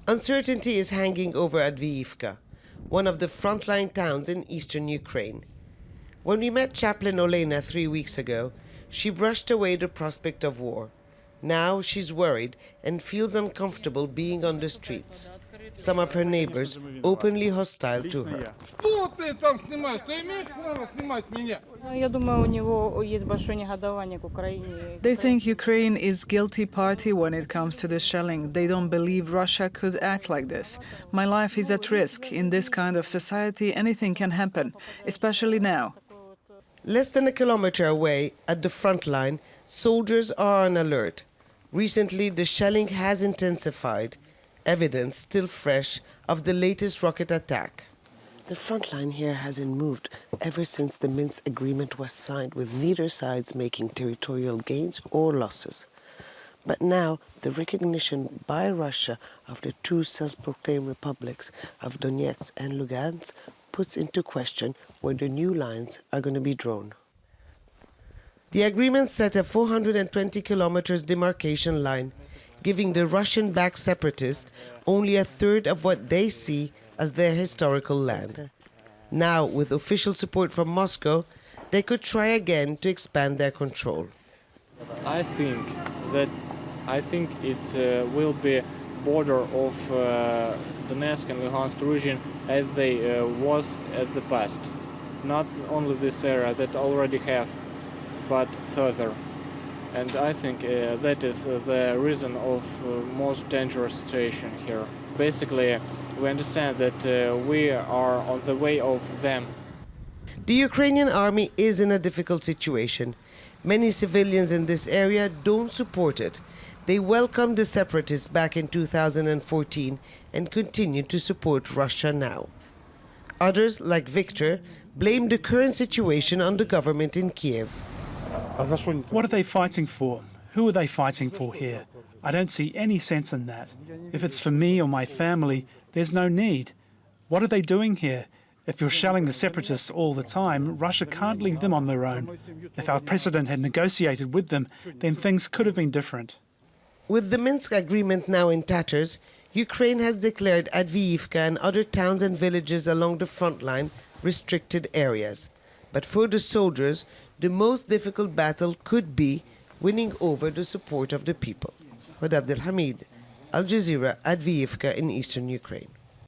Uncertainty is hanging over Avdiivka, one of the frontline towns in eastern Ukraine. When we met Chaplain OLENA 3 weeks ago, she brushed away the prospect of war. Now she's worried and feels uncomfortable being on the streets. Some of her neighbors openly hostile to her. They think Ukraine is guilty party when it comes to the shelling. They don't believe Russia could act like this. My life is at risk. In this kind of society, anything can happen, especially now. Less than a kilometer away, at the front line, soldiers are on alert. Recently, the shelling has intensified, evidence still fresh of the latest rocket attack. The front line here hasn't moved ever since the Minsk agreement was signed, with neither sides making territorial gains or losses. But now, the recognition by Russia of the two self-proclaimed republics of Donetsk and Lugansk puts into question where the new lines are going to be drawn. The agreement set a 420 kilometers demarcation line, giving the Russian-backed separatists only a third of what they see as their historical land. Now, with official support from Moscow, they could try again to expand their control. I think it will be border of Donetsk and Luhansk region as they was at the past. Not only this area that already have, but further. And I think that is the reason of most dangerous situation here. Basically, we understand that we are on the way of them. The Ukrainian army is in a difficult situation. Many civilians in this area don't support it. They welcomed the separatists back in 2014 and continue to support Russia now. Others, like VIKTOR, blame the current situation on the government in Kiev. What are they fighting for? Who are they fighting for here? I don't see any sense in that. If it's for me or my family, there's no need. What are they doing here? If you're shelling the separatists all the time, Russia can't leave them on their own. If our president had negotiated with them, then things could have been different. With the Minsk agreement now in tatters, Ukraine has declared Avdiivka and other towns and villages along the front line restricted areas. But for the soldiers, the most difficult battle could be winning over the support of the people. Hoda Abdel-Hamid, Al Jazeera, Avdiivka in eastern Ukraine.